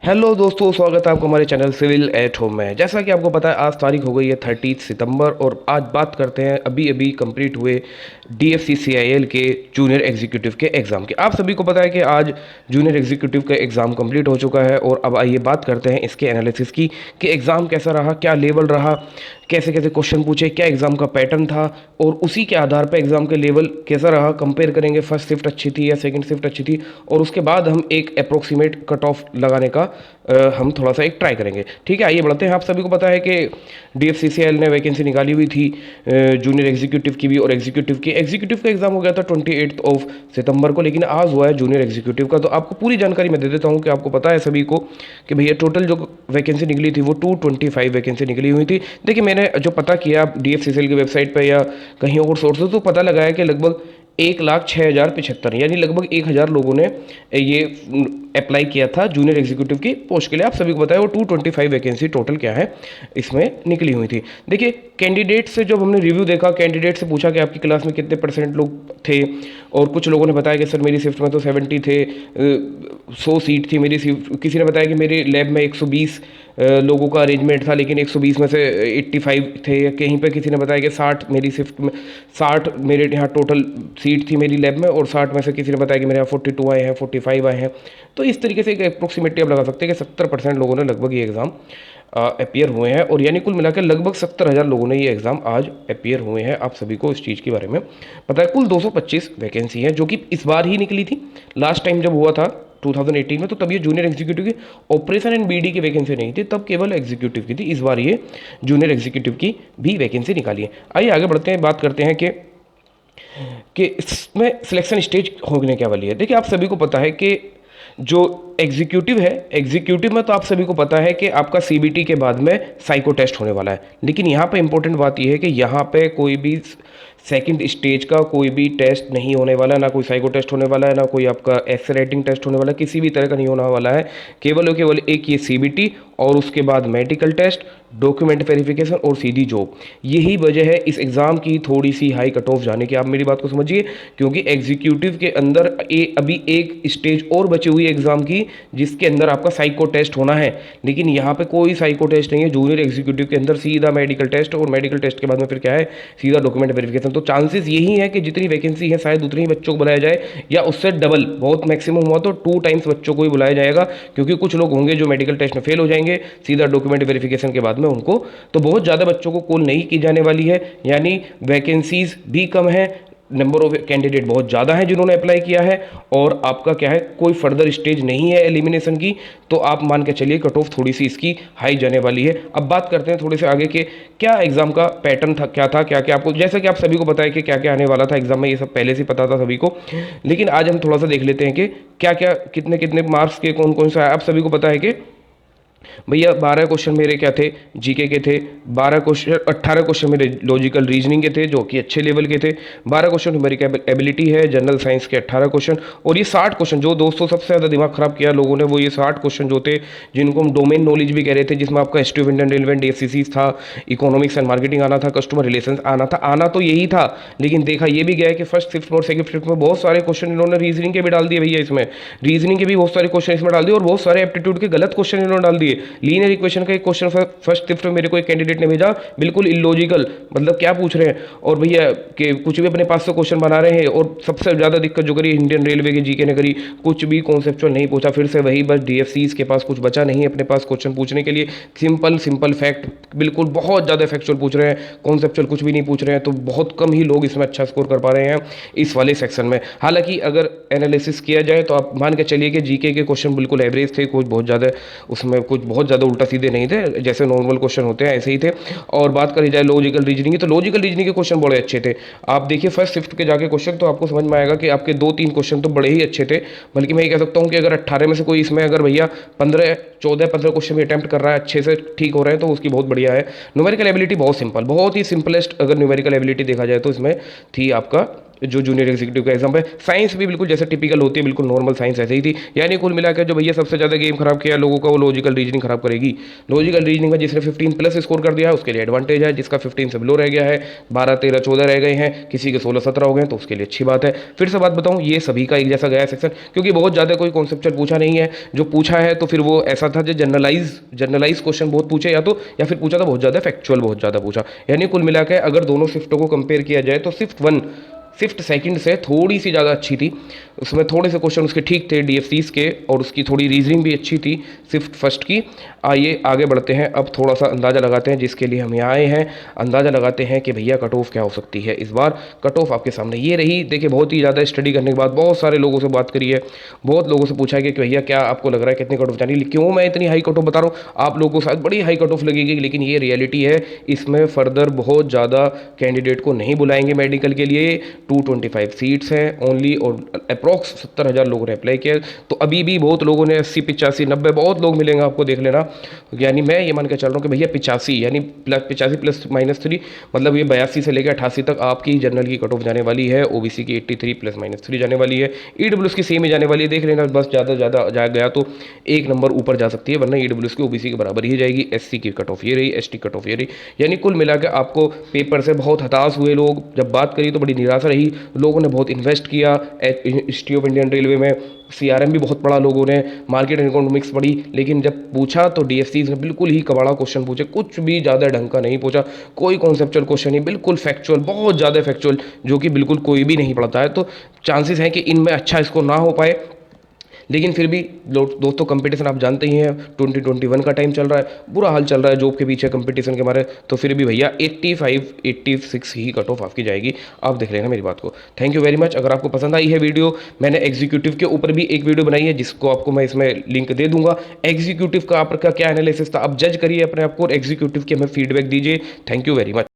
Hello दोस्तों, स्वागत है आपको हमारे चैनल सिविल एट होम में। जैसा कि आपको पता है, आज तारीख हो गई है 30 सितंबर और आज बात करते हैं अभी अभी कंप्लीट हुए DFCCIL के जूनियर एग्जीक्यूटिव के एग्ज़ाम की। आप सभी को पता है कि आज जूनियर एग्जीक्यूटिव का एग्ज़ाम कंप्लीट हो चुका है और अब आइए बात करते हैं इसके एनालिसिस की कि एग्ज़ाम कैसा रहा, क्या लेवल रहा, कैसे कैसे क्वेश्चन पूछे, क्या एग्ज़ाम का पैटर्न था और उसी के आधार पर एग्ज़ाम के लेवल कैसा रहा। कंपेयर करेंगे फर्स्ट शिफ्ट अच्छी थी या सेकंड शिफ्ट अच्छी थी और उसके बाद हम एक अप्रोक्सीमेट कट ऑफ लगाने का हम थोड़ा सा एक ट्राई करेंगे। ठीक है, आइए बढ़ते हैं। आप सभी को पता है कि DFCCIL ने वैकेंसी निकाली हुई थी जूनियर एग्जीक्यूटिव की भी और एग्जीक्यूटिव का एग्ज़ाम हो गया था 28 सितंबर को, लेकिन आज हुआ है जूनियर एग्जीक्यूटिव का। तो आपको पूरी जानकारी मैं दे देता हूँ कि आपको पता है सभी को कि भैया टोटल जो वैकेंसी निकली थी वो 225 वैकेंसी निकली हुई थी। देखिए, मैंने जो पता किया DFCCIL की वेबसाइट पर या कहीं और सोर्स तो पता लगाया कि लगभग 1,06,075 यानी लगभग 1,000 लोगों ने ये अप्लाई किया था जूनियर एग्जीक्यूटिव की पोस्ट के लिए। आप सभी को बताया वो 225 वैकेंसी टोटल क्या है इसमें निकली हुई थी। देखिए, कैंडिडेट से जब हमने रिव्यू देखा, कैंडिडेट से पूछा कि आपकी क्लास में कितने % लोग थे और कुछ लोगों ने बताया कि सर मेरी शिफ्ट में तो 70 थे, 100 सीट थी मेरी शिफ्ट। किसी ने बताया कि मेरे लैब में 120 लोगों का अरेंजमेंट था लेकिन 120 में से 85 थे। कहीं पे किसी ने बताया कि 60 मेरी शिफ्ट में 60 मेरे यहाँ टोटल सीट थी मेरी लैब में और 60 में से किसी ने बताया कि मेरे यहाँ 42 आए हैं, 45 आए हैं। तो इस तरीके से एक अप्रोक्सीमेटली आप लगा सकते हैं कि 70% लोगों ने लगभग ये एग्ज़ाम अपियर हुए हैं और यानी कुल मिलाकर लगभग 70,000 लोगों ने ये एग्ज़ाम आज अपियर हुए हैं। आप सभी को इस चीज़ के बारे में पता है। कुल 225 वैकेंसी है जो कि इस बार ही निकली थी। लास्ट टाइम जब हुआ था 2018 में तो तब ये जूनियर एग्जीक्यूटिव की ऑपरेशन एंड BD की वैकेंसी नहीं थी, तब केवल एग्जीक्यूटिव की थी। इस बार ये जूनियर एग्जीक्यूटिव की भी वैकेंसी निकाली है। आइए आगे बढ़ते हैं, बात करते हैं कि इसमें सिलेक्शन स्टेज होने क्या वाली है। देखिए, आप सभी को पता है कि जो एग्जीक्यूटिव है, एग्जीक्यूटिव में तो आप सभी को पता है कि आपका CBT के बाद में साइको टेस्ट होने वाला है। लेकिन यहाँ पे इंपॉर्टेंट बात यह है कि यहाँ पे कोई भी सेकंड स्टेज का कोई भी टेस्ट नहीं होने वाला, ना कोई साइको टेस्ट होने वाला है, ना कोई आपका ऐसे राइटिंग टेस्ट होने वाला है, किसी भी तरह का नहीं होने वाला है। केवल और केवल एक ये CBT और उसके बाद मेडिकल टेस्ट, डॉक्यूमेंट वेरिफिकेशन और सीधी जॉब। यही वजह है इस एग्ज़ाम की थोड़ी सी हाई कट ऑफ जाने की। आप मेरी बात को समझिए, क्योंकि एग्जीक्यूटिव के अंदर अभी एक स्टेज और बची हुई है एग्ज़ाम की जिसके अंदर आपका साइको टेस्ट होना है, लेकिन यहाँ पे कोई साइको टेस्ट नहीं है। जूनियर एग्जीक्यूटिव के अंदर सीधा मेडिकल टेस्ट और मेडिकल टेस्ट के बाद में फिर क्या है, सीधा डॉक्यूमेंट वेरिफिकेशन। तो चांसेस यही है कि जितनी वैकेंसी है शायद उतनी ही बच्चों को बुलाया जाए या उससे डबल, बहुत मैक्सिमम हुआ तो 2 टाइम्स बच्चों को ही बुलाया जाएगा, क्योंकि कुछ लोग होंगे जो मेडिकल टेस्ट में फेल हो जाएंगे सीधा डॉक्यूमेंट वेरिफिकेशन के बाद में उनको। तो बहुत ज़्यादा बच्चों को कॉल नहीं की जाने वाली है, यानी वैकेंसीज भी कम है, नंबर ऑफ कैंडिडेट बहुत ज़्यादा है जिन्होंने अप्लाई किया है और आपका क्या है, कोई फर्दर स्टेज नहीं है एलिमिनेशन की। तो आप मान के चलिए कट ऑफ थोड़ी सी इसकी हाई जाने वाली है। अब बात करते हैं थोड़े से आगे के क्या एग्जाम का पैटर्न था, क्या था, क्या क्या आपको, जैसा कि आप सभी को पता है कि क्या क्या आने वाला था एग्जाम में, ये सब पहले से पता था सभी को। लेकिन आज हम थोड़ा सा देख लेते हैं कि क्या क्या कितने कितने मार्क्स के कौन कौन सा है। आप सभी को पता है कि भैया 12 क्वेश्चन मेरे क्या थे, जीके के थे। 18 क्वेश्चन मेरे लॉजिकल रीजनिंग के थे जो कि अच्छे लेवल के थे। 12 क्वेश्चन न्यूमेरिकल एबिलिटी है, जनरल साइंस के 18 क्वेश्चन और ये 60 क्वेश्चन जो दोस्तों सबसे ज़्यादा दिमाग खराब किया लोगों ने, वो ये 60 क्वेश्चन जो थे जिनको हम डोमेन नॉलेज भी कह रहे थे, जिसमें आपका history of Indian railway, DFCC था, इकोनॉमिक्स एंड मार्केटिंग आना था, कस्टमर रिलेशन आना तो यही था। लेकिन देखा ये भी गया कि फर्स्ट शिफ्ट और सेकंड शिफ्ट में बहुत सारे क्वेश्चन इन्होंने रीजनिंग के भी डाल दिए भैया, इसमें रीजनिंग के भी बहुत सारे क्वेश्चन इसमें डाल दिए और बहुत सारे एप्टीट्यूड के गलत क्वेश्चन इन्होंने डाल दिए। लीनियर इक्वेशन का एक क्वेश्चन फर्स्ट शिफ्ट में मेरे को एक कैंडिडेट ने भेजा, बिल्कुल इलॉजिकल, मतलब क्या पूछ रहे हैं और भैया कि कुछ भी अपने पास से क्वेश्चन बना रहे हैं। और सबसे ज़्यादा दिक्कत जो करी इंडियन रेलवे के जीके ने करी, कुछ भी कॉन्सेप्चुअल नहीं पूछा। फिर से वही बस DFCs के पास कुछ बचा नहीं अपने पास क्वेश्चन पूछने के लिए। सिंपल फैक्ट, बिल्कुल बहुत ज़्यादा फैक्चुअल पूछ रहे हैं, कॉन्सेप्चुअल कुछ भी नहीं पूछ रहे हैं। तो बहुत कम ही लोग इसमें अच्छा स्कोर कर पा रहे हैं इस वाले सेक्शन में। हालांकि अगर एनालिसिस किया जाए तो आप मान के चलिए कि जीके के क्वेश्चन बिल्कुल एवरेज थे, कुछ बहुत ज़्यादा उसमें कुछ बहुत ज़्यादा उल्टा सीधे नहीं थे, जैसे नॉर्मल क्वेश्चन होते हैं ऐसे ही थे। और बात करी जाए लॉजिकल रीजनिंग की, तो लॉजिकल रीजनिंग के क्वेश्चन बड़े अच्छे थे। आप देखिए फर्स्ट शिफ्ट के जाके क्वेश्चन तो आपको समझ में आएगा कि आपके 2-3 क्वेश्चन तो बड़े ही अच्छे थे। बल्कि मैं ये कह सकता हूँ कि अगर 18 में से कोई इसमें अगर भैया 15 क्वेश्चन भी अटैम्प्ट कर रहा है, अच्छे से ठीक हो रहे हैं, तो उसकी बहुत बढ़िया है। न्यूमेरिकल एबिलिटी बहुत सिंपल, बहुत ही सिंपलेस्ट अगर न्यूमेरिकल एबिलिटी देखा जाए तो इसमें थी आपका जो जूनियर एग्जीक्यूटिव का एग्जाम है। साइंस भी बिल्कुल जैसे टिपिकल होती है, बिल्कुल नॉर्मल साइंस ऐसे ही थी। यानी कुल मिलाकर जो भैया सबसे ज़्यादा गेम खराब किया लोगों का, वो लॉजिकल रीजनिंग खराब करेगी। लॉजिकल रीजनिंग में जिसने 15 प्लस स्कोर कर दिया है उसके लिए एडवांटेज है, जिसका 15 से बिलो रह गया है, 12 13 14 रह गए हैं, किसी के 16 17 हो गए तो उसके लिए अच्छी बात है। फिर से बात बताऊं, ये सभी का एक जैसा गया सेक्शन, क्योंकि बहुत ज़्यादा कोई कॉन्सेप्चुअल पूछा नहीं है। जो पूछा है तो फिर वो ऐसा था जो जनरलाइज क्वेश्चन बहुत पूछे, या फिर पूछा था बहुत ज़्यादा फैक्चुअल बहुत ज़्यादा पूछा। यानी कुल मिलाकर अगर दोनों शिफ्टों को कंपेयर किया जाए तो शिफ्ट सेकंड से थोड़ी सी ज़्यादा अच्छी थी। उसमें थोड़े से क्वेश्चन उसके ठीक थे डीएफसीज के, और उसकी थोड़ी रीजनिंग भी अच्छी थी शिफ्ट फर्स्ट की। आइए आगे बढ़ते हैं, अब थोड़ा सा अंदाज़ा लगाते हैं जिसके लिए हम यहाँ आए हैं। अंदाज़ा लगाते हैं कि भैया कट ऑफ क्या हो सकती है इस बार। कट ऑफ आपके सामने ये रही। देखिए बहुत ही ज़्यादा स्टडी करने के बाद बहुत सारे लोगों से बात करी है, बहुत लोगों से पूछा है कि भैया क्या आपको लग रहा है कितनी कट ऑफ जानी है। क्यों मैं इतनी हाई कट ऑफ बता रहा हूँ, आप लोगों को शायद बड़ी हाई कट ऑफ लगेगी, लेकिन ये रियलिटी है। इसमें फर्दर बहुत ज़्यादा कैंडिडेट को नहीं बुलाएंगे मेडिकल के लिए। 225 सीट्स हैं ओनली, और अप्रॉक्स 70,000 लोगों ने अप्लाई किया। तो अभी भी बहुत लोगों ने 80 85 90 बहुत लोग मिलेंगे आपको, देख लेना। यानी मैं ये मान के चल रहा हूँ कि भैया 85 यानी प्लस 85 प्लस -3, मतलब ये 82 से लेकर 88 तक आपकी जनरल की कट ऑफ जाने वाली है। ओबीसी की 83 प्लस -3 जाने वाली है। ईडब्ल्यूएस की सेम ही जाने वाली है, देख लेना। बस ज़्यादा जा गया तो एक नंबर ऊपर जा सकती है, वरना ईडब्ल्यूएस की ओबीसी के बराबर ही जाएगी। एससी की कट ऑफ ये रही, एसटी कट ऑफ ये रही। यानी कुल मिलाकर आपको पेपर से बहुत हताश हुए लोग, जब बात करी तो बड़ी निराशा रही। लोगों ने बहुत इन्वेस्ट किया हिस्ट्री ऑफ इंडियन रेलवे में, सीआरएम भी बहुत पढ़ा लोगों ने, मार्केट एंड इकोनॉमिक्स पढ़ी, लेकिन जब पूछा तो डीएफसीज ने बिल्कुल ही कबाड़ा क्वेश्चन पूछे, कुछ भी ज़्यादा ढंग का नहीं पूछा। कोई कॉन्सेप्चुअल क्वेश्चन नहीं, बिल्कुल फैक्चुअल, बहुत ज़्यादा फैक्चुअल, जो कि बिल्कुल कोई भी नहीं पढ़ता है। तो चांसेस हैं कि इनमें अच्छा स्कोर ना हो पाए। लेकिन फिर भी दोस्तों कंपटीशन आप जानते ही हैं, 2021 का टाइम चल रहा है, बुरा हाल चल रहा है जॉब के पीछे कंपटीशन के मारे। तो फिर भी भैया 85 86 ही कट ऑफ आपकी जाएगी, आप देख लेना मेरी बात को। Thank you very much. अगर आपको पसंद आई है वीडियो, मैंने एग्जीक्यूटिव के ऊपर भी एक वीडियो बनाई है जिसको आपको मैं इसमें लिंक दे दूंगा। एग्जीक्यूटिव का आपका क्या एनालिसिस था, आप जज करिए अपने आप को, और एग्जीक्यूटिव के हमें फीडबैक दीजिए। Thank you very much.